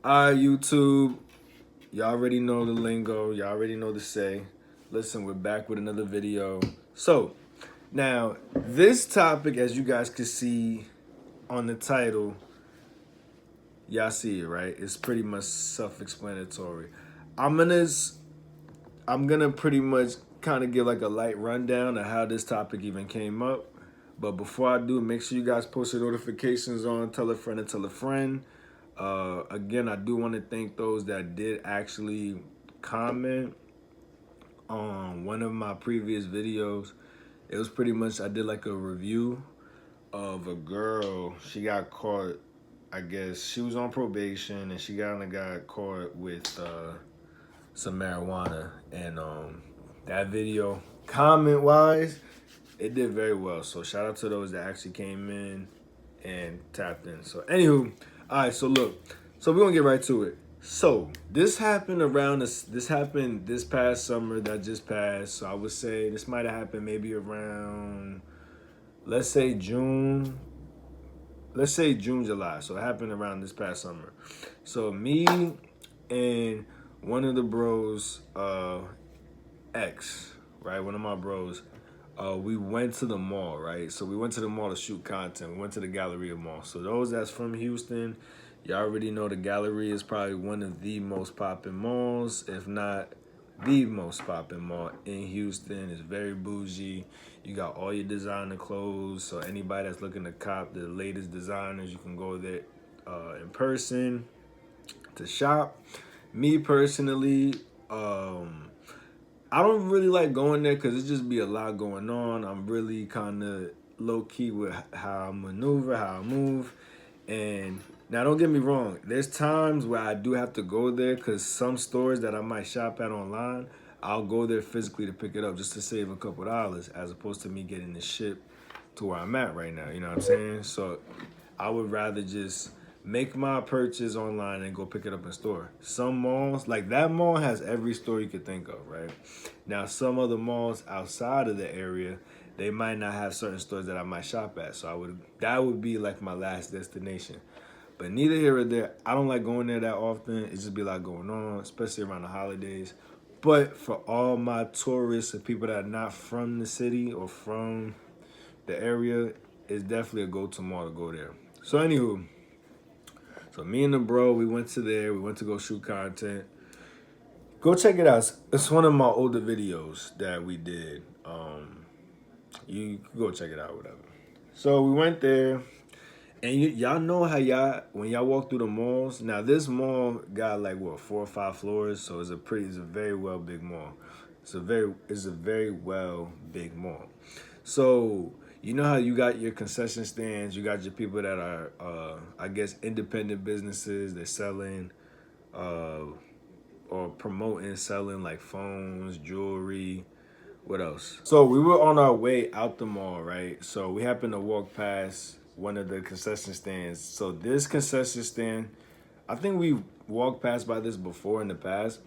Alright, YouTube. Y'all already know the lingo. Y'all already know the say. Listen, we're back with another video. So, now, this topic, as you guys can see on the title, y'all see it, right? It's pretty much self-explanatory. I'm gonna pretty much kind of give like a light rundown of how this topic even came up. But before I do, make sure you guys post your notifications on, tell a friend and tell a friend. Again, I do want to thank those that did actually comment on one of my previous videos. It was pretty much, I did like a review of a girl. She got caught, I guess she was on probation and she got caught with some marijuana. And that video, comment wise, it did very well. So shout out to those that actually came in and tapped in. So anywho, all right. So look, so we're gonna get right to it. So this happened around this happened this past summer that just passed. So I would say this might have happened maybe around, let's say June. Let's say June, July. So it happened around this past summer. So me and one of the bros, ex, right? One of my bros, we went to the mall, right? So we went to the mall to shoot content. We went to the Galleria Mall. So those that's from Houston, y'all already know the Galleria is probably one of the most popping malls, if not the most popping mall in Houston. It's very bougie. You got all your designer clothes. So anybody that's looking to cop the latest designers, you can go there in person to shop. Me personally, I don't really like going there because it just be a lot going on. I'm really kind of low key with how I maneuver, how I move. And now, don't get me wrong. There's times where I do have to go there because some stores that I might shop at online, I'll go there physically to pick it up just to save a couple dollars as opposed to me getting the ship to where I'm at right now. You know what I'm saying? So I would rather just make my purchase online and go pick it up in store. Some malls, like that mall has every store you could think of, right? Now, some other malls outside of the area, they might not have certain stores that I might shop at. So that would be like my last destination. But neither here or there, I don't like going there that often. It just be a lot going on, especially around the holidays. But for all my tourists and people that are not from the city or from the area, it's definitely a go-to mall to go there. So anywho, so me and the bro, we went to there. We went to go shoot content. Go check it out. It's one of my older videos that we did. You can go check it out, whatever. So we went there, and y'all know how when y'all walk through the malls. Now this mall got like what 4 or 5 floors, so it's a very well big mall. It's a very well big mall. So you know how you got your concession stands, you got your people that are, I guess, independent businesses. They're selling, uh, or promoting, selling like phones, jewelry. What else? So we were on our way out the mall, right? So we happened to walk past one of the concession stands. So this concession stand, I think we walked past by this before in the past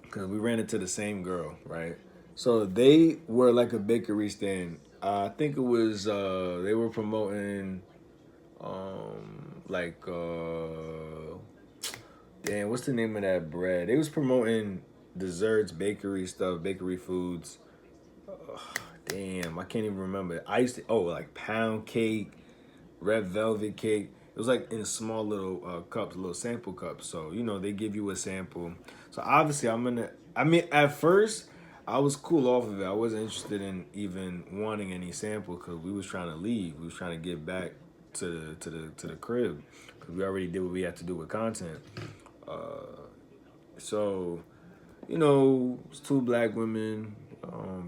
because we ran into the same girl, right? So they were like a bakery stand. I think it was they were promoting like damn, what's the name of that bread? They was promoting desserts, bakery stuff, bakery foods. Damn, I can't even remember. I used to like pound cake, red velvet cake. It was like in small little cups, little sample cups. So you know they give you a sample. So obviously I mean, at first I was cool off of it. I wasn't interested in even wanting any sample because we was trying to leave. We was trying to get back to the crib because we already did what we had to do with content. So you know, it's two black women,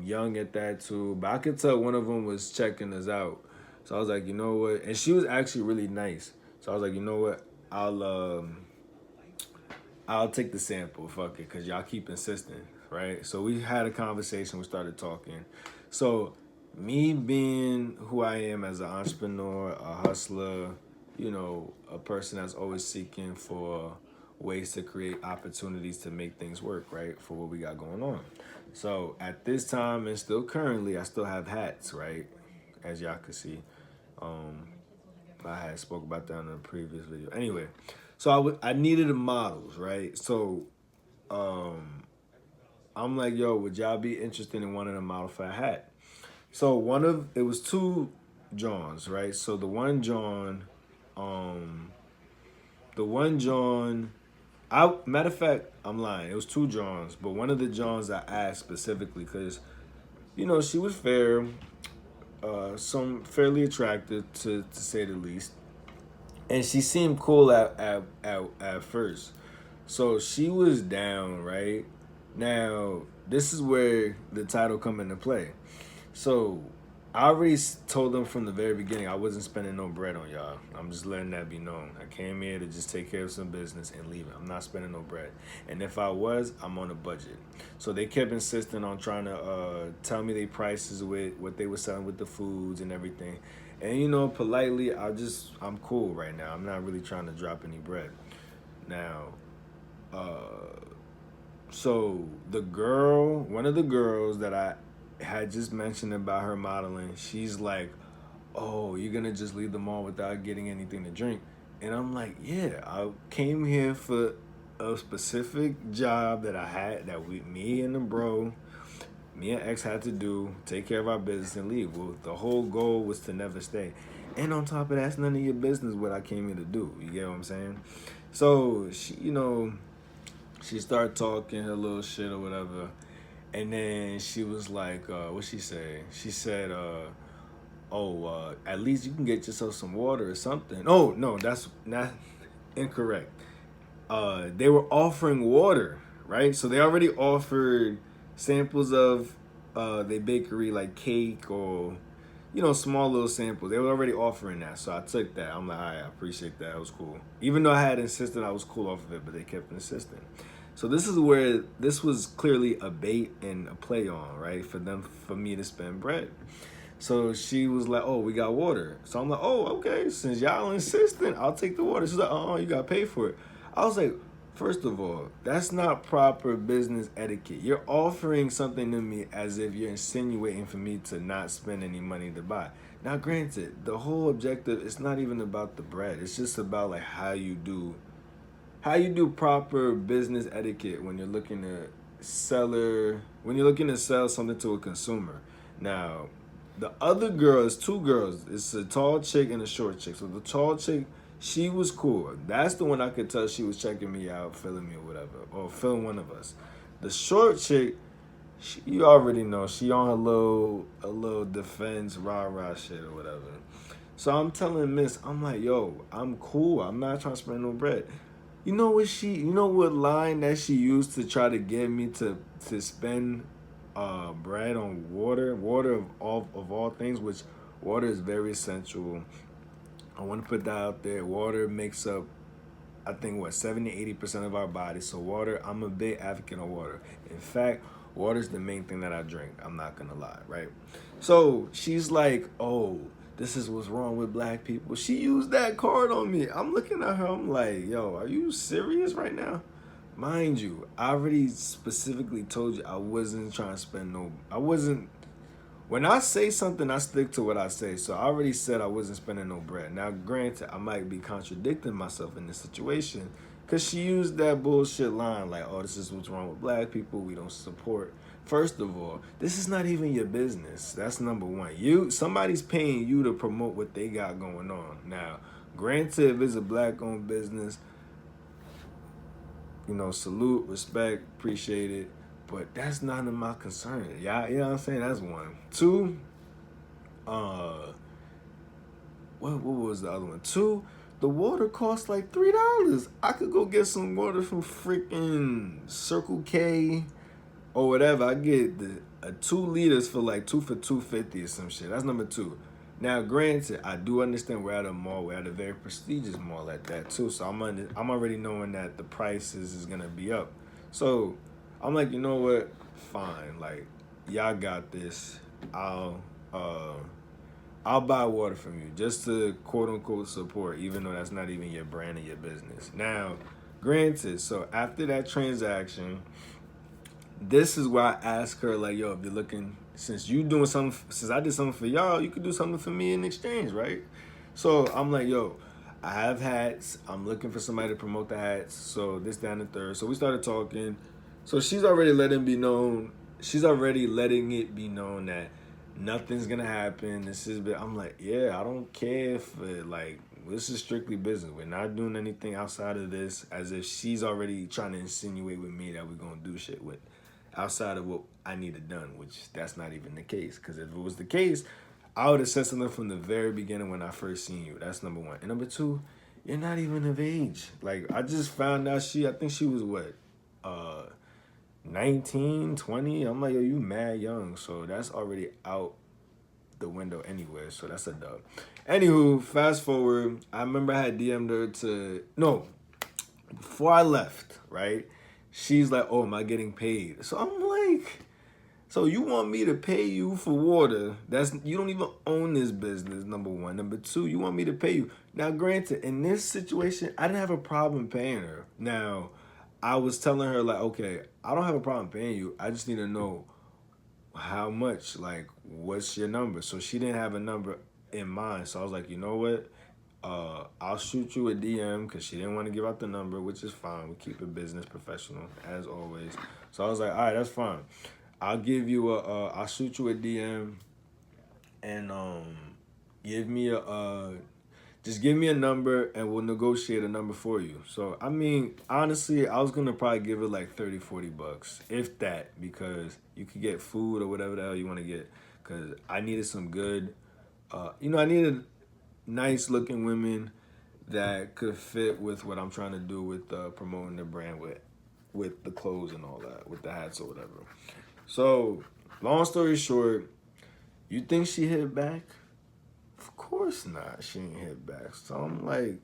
young at that too. But I could tell one of them was checking us out. So I was like, you know what? And she was actually really nice. So I was like, you know what? I'll take the sample. Fuck it, cause y'all keep insisting, right? So we had a conversation. We started talking. So me being who I am as an entrepreneur, a hustler, you know, a person that's always seeking for ways to create opportunities to make things work, right? For what we got going on. So at this time and still currently, I still have hats, right? As y'all can see. I had spoke about that in a previous video. Anyway, So I needed the models, right? So um, I'm like, yo, would y'all be interested in one of the model for a hat? So it was two Johns, right? So um, the one John, I matter of fact, I'm lying. It was two Johns, but one of the Johns I asked specifically because she was fair, some fairly attractive to say the least, and she seemed cool at first. So she was down, right? Now, this is where the title come into play. So I already told them from the very beginning I wasn't spending no bread on y'all. I'm just letting that be known. I came here to just take care of some business and leave it. I'm not spending no bread. And if I was, I'm on a budget. So they kept insisting on trying to tell me their prices with what they were selling with the foods and everything. And politely, I'm cool right now. I'm not really trying to drop any bread. Now, uh, so one of the girls that I had just mentioned about her modeling, she's like, "Oh, you're gonna just leave the mall without getting anything to drink?" And I'm like, "Yeah, I came here for a specific job that I had me and the bro, me and X had to do, take care of our business and leave. Well, the whole goal was to never stay. And on top of that, it's none of your business what I came here to do. You get what I'm saying? So she started talking her little shit or whatever. And then she was like, what she say? She said, at least you can get yourself some water or something. Oh, no, that's not incorrect. They were offering water, right? So they already offered samples of their bakery, like cake or, small little samples. They were already offering that. So I took that. I'm like, all right, I appreciate that. It was cool. Even though I had insisted I was cool off of it, but they kept insisting. So this is where this was clearly a bait and a play on, right? For me to spend bread. So she was like, "Oh, we got water." So I'm like, "Oh, okay. Since y'all insistent, I'll take the water." She's like, "Oh, you gotta pay for it." I was like, first of all, that's not proper business etiquette. You're offering something to me as if you're insinuating for me to not spend any money to buy. Now, granted, the whole objective is not even about the bread. It's just about like how you do proper business etiquette when you're looking to sell something to a consumer. Now, the other girl is two girls. It's a tall chick and a short chick. So the tall chick, she was cool. That's the one I could tell she was checking me out, feeling me or whatever, or feeling one of us. The short chick, you already know, she on a little defense rah rah shit or whatever. So I'm telling Miss, I'm like, yo, I'm cool. I'm not trying to spend no bread. You know what line that she used to try to get me to spend bread on water of all things, which water is very essential. I want to put that out there. Water makes up, I think, what, 70-80% of our body. So water, I'm a big advocate of water. In fact, water is the main thing that I drink. I'm not gonna lie, right? So she's like, "Oh, this is what's wrong with black people." She used that card on me. I'm looking at her. I'm like, "Yo, are you serious right now?" Mind you, I already specifically told you I wasn't trying to spend no. I wasn't. When I say something, I stick to what I say. So I already said I wasn't spending no bread. Now, granted, I might be contradicting myself in this situation because she used that bullshit line like, "Oh, this is what's wrong with black people. We don't support." First of all, this is not even your business. That's number one. Somebody's paying you to promote what they got going on. Now, granted, if it's a black-owned business, salute, respect, appreciate it. But that's none of my concern. Yeah, you know what I'm saying? That's one. Two, uh, what was the other one? Two, the water costs like $3. I could go get some water from freaking Circle K or whatever. I get the 2 liters for like 2 for $2.50 or some shit. That's number two. Now, granted, I do understand we're at a mall. We're at a very prestigious mall at that too. So I'm already knowing that the prices is gonna be up. So I'm like, you know what? Fine. Like, y'all got this. Uh I'll buy water from you just to quote unquote support, even though that's not even your brand or your business. Now, granted, so after that transaction, this is why I ask her, like, yo, if you're looking, since I did something for y'all, you could do something for me in exchange, right? So I'm like, yo, I have hats. I'm looking for somebody to promote the hats. So this, down the third. So we started talking. So she's already letting be known. She's already letting it be known that nothing's gonna happen. This is. I'm like, yeah, I don't care if like this is strictly business. We're not doing anything outside of this. As if she's already trying to insinuate with me that we're gonna do shit with outside of what I needed done, which that's not even the case. Because if it was the case, I would have said something from the very beginning when I first seen you. That's number one. And number two, you're not even of age. Like, I just found out I think she was what, 19, 20. I'm like, yo, you mad young. So that's already out the window anyway. So that's a dub. Anywho, fast forward. I remember I had DM'd her no, before I left, right? She's like, oh, am I getting paid? So I'm like, so you want me to pay you for water? You don't even own this business, number one. Number two, you want me to pay you. Now, granted, in this situation, I didn't have a problem paying her. Now, I was telling her, like, okay, I don't have a problem paying you. I just need to know how much, like, what's your number? So she didn't have a number in mind. So I was like, you know what? I'll shoot you a DM because she didn't want to give out the number, which is fine. We keep it business professional as always. So I was like, all right, that's fine. I'll give you I'll shoot you a DM and give me just give me a number and we'll negotiate a number for you. So, I mean, honestly, I was going to probably give it like 30, 40 bucks, if that, because you could get food or whatever the hell you want to get. Because I needed some good, I needed nice looking women that could fit with what I'm trying to do with promoting the brand with the clothes and all that, with the hats or whatever. So, long story short, you think she hit back? Of course not. She ain't hit back. So I'm like,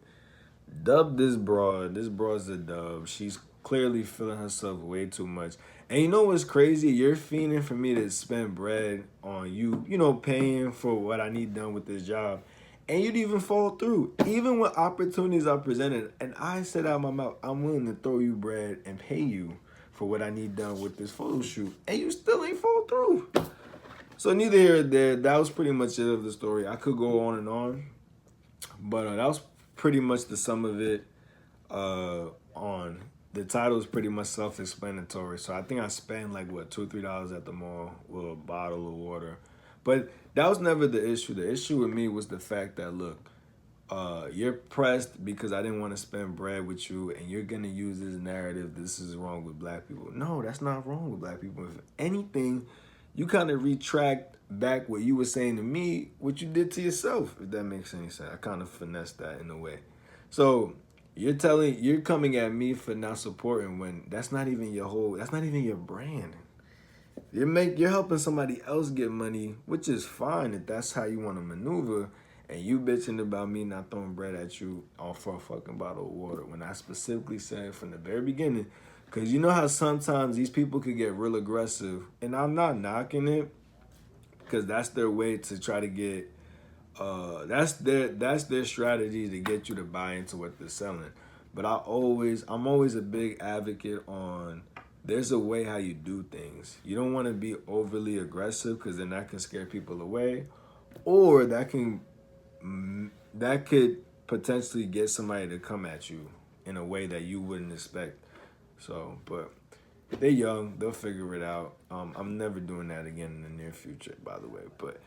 dub this broad. This broad's a dub. She's clearly feeling herself way too much. And you know what's crazy? You're fiending for me to spend bread on you, paying for what I need done with this job. And you'd even fall through. Even when opportunities are presented, and I said out of my mouth, I'm willing to throw you bread and pay you for what I need done with this photo shoot. And you still ain't fall through. So neither here nor there. That was pretty much it of the story. I could go on and on. But that was pretty much the sum of it. On the title is pretty much self-explanatory. So I think I spent like what $2 or $3 at the mall with a bottle of water. But that was never the issue. The issue with me was the fact that look, you're pressed because I didn't want to spend bread with you, and you're gonna use this narrative. This is wrong with black people. No, that's not wrong with black people. If anything, you kind of retract back what you were saying to me, what you did to yourself, if that makes any sense. I kind of finessed that in a way. So you're coming at me for not supporting when that's not even that's not even your brand. You're helping somebody else get money, which is fine if that's how you want to maneuver. And you bitching about me not throwing bread at you for a fucking bottle of water when I specifically said from the very beginning. Because you know how sometimes these people could get real aggressive. And I'm not knocking it because that's their way to try to get, that's their strategy to get you to buy into what they're selling. But I'm always a big advocate on there's a way how you do things. You don't want to be overly aggressive because then that can scare people away. Or that could potentially get somebody to come at you in a way that you wouldn't expect. So, but they're young, they'll figure it out. I'm never doing that again in the near future, by the way. But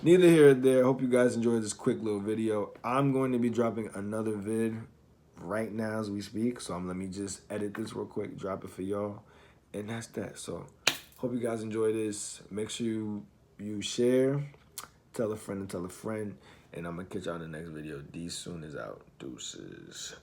neither here nor there. Hope you guys enjoyed this quick little video. I'm going to be dropping another vid right now as we speak. So let me just edit this real quick, drop it for y'all. And that's that. So hope you guys enjoy this. Make sure you share, tell a friend and tell a friend. And I'm going to catch y'all in the next video. D Soon is out. Deuces.